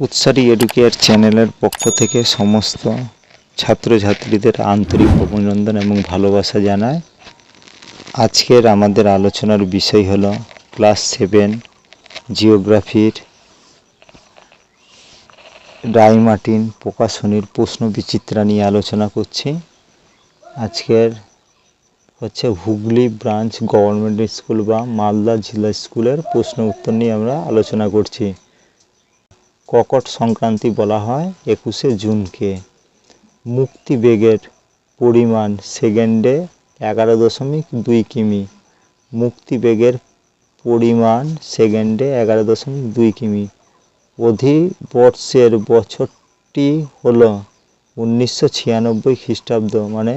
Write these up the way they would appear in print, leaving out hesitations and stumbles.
উৎসারী educare চ্যানেলের পক্ষ থেকে সমস্ত ছাত্রছাত্রীদের আন্তরিক অভিনন্দন এবং ভালোবাসা জানায়। আজকের আমাদের আলোচনার বিষয় হলো ক্লাস 7 জিওগ্রাফির রায়-মার্টিন প্রকাশনীর প্রশ্ন বিচিত্রা নিয়ে আলোচনা করছি। আজকের হচ্ছে হুগলি ব্রাঞ্চ গভর্নমেন্ট স্কুল বা মালদা জেলা স্কুলের প্রশ্ন উত্তর নিয়ে আমরা আলোচনা করছি। কর্কট সংক্রান্তি বলা হয় 21শে জুনকে। মুক্তিবেগের পরিমাণ সেকেন্ডে 11.2 কিমি। মুক্তিবেগের পরিমাণ সেকেন্ডে 11.2 কিমি। অধিবর্ষের বছরটি হলো 1996 খ্রিস্টাব্দ, মানে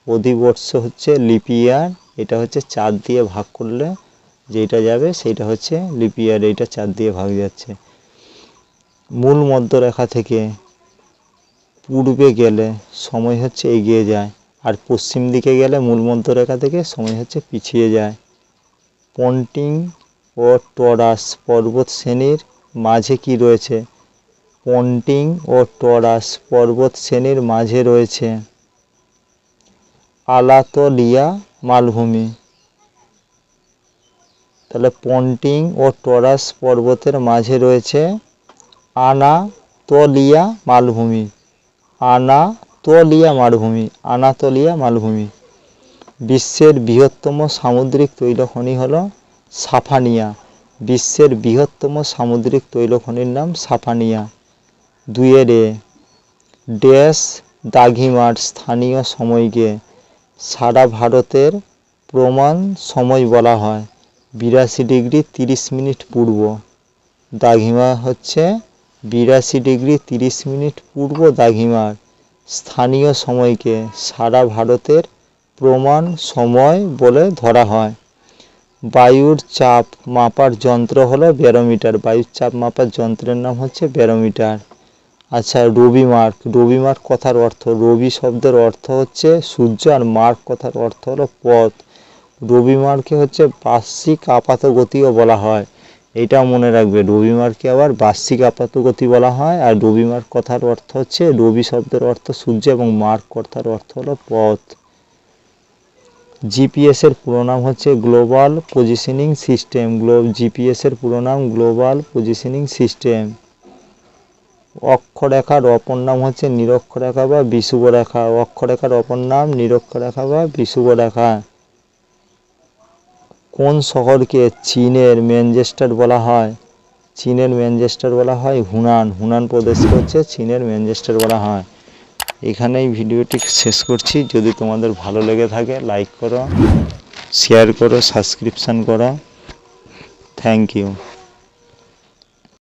অধিবর্ষ হচ্ছে লিপিয়ার, এটা হচ্ছে 4 দিয়ে ভাগ করলে যেটা যাবে সেটা হচ্ছে লিপিয়ার, এইটা 4 দিয়ে ভাগ যাচ্ছে। মূল মধ্যরেখা থেকে পূর্বে গেলে সময় হচ্ছে এগিয়ে যায়, আর পশ্চিম দিকে গেলে মূল মধ্যরেখা থেকে সময় হচ্ছে পিছিয়ে যায়। পন্টিং ও টরাস পর্বত শ্রেণীর মাঝে কি রয়েছে? পন্টিং ও টরাস পর্বত শ্রেণীর মাঝে রয়েছে আনাতোলিয়া মালভূমি। তাহলে পন্টিং ও টরাস পর্বতের মাঝে রয়েছে আনাতোলিয়া মালভূমি। আনাতোলিয়া মালভূমি। বিশ্বের বৃহত্তম সামুদ্রিক তৈলখনি হলো সাফানিয়া। বিশ্বের বৃহত্তম সামুদ্রিক তৈলখনির নাম সাফানিয়া। 2 ড্যাশ দ্রাঘিমার স্থানীয় সময়কে সারা ভারতের প্রমাণ সময় বলা হয় 82 ডিগ্রি 30 মিনিট পূর্ব। দ্রাঘিমা হচ্ছে 82 ডিগ্রি 30 মিনিট পূর্ব দ্রাঘিমার স্থানীয় সময়কে সারা ভারতের প্রমাণ সময় বলে ধরা হয়। বায়ুর চাপ মাপার যন্ত্র হলো ব্যারোমিটার। বায়ুর চাপ মাপার যন্ত্রের নাম হচ্ছে ব্যারোমিটার। আচ্ছা, রবি মার্ক। রবি মার্ক কথার অর্থ, রবি শব্দের অর্থ হচ্ছে সূর্য, আর মার্ক কথার অর্থ হলো পথ। রবি মার্কে হচ্ছে বার্ষিক আপাতগতিও বলা হয়, এইটা মনে রাখবে। রবি মার্কে আবার বার্ষিক আপাতগতি বলা হয়। আর রবি মার্ক কথার অর্থ হচ্ছে, রবি শব্দের অর্থ সূর্য এবং মার্ক কথার অর্থ হলো পথ। জিপিএস এর পুরো নাম হচ্ছে গ্লোবাল পজিশনিং সিস্টেম। জিপিএস এর পুরো নাম গ্লোবাল পজিশনিং সিস্টেম। অক্ষরেখার অপর নাম হচ্ছে নিরক্ষরেখা বা বিষুবরেখা। অক্ষরেখার অপর নাম নিরক্ষরেখা বা বিষুবরেখা। কোন শহরকে চীনের ম্যানচেস্টার বলা হয়? চীনের ম্যানচেস্টার বলা হয় হুনান। হুনান প্রদেশকে হচ্ছে চীনের ম্যানচেস্টার বলা হয়। এখানেই ভিডিওটি শেষ করছি। যদি তোমাদের ভালো লেগে থাকে লাইক করো, শেয়ার করো, সাবস্ক্রিপশান করো। Thank you.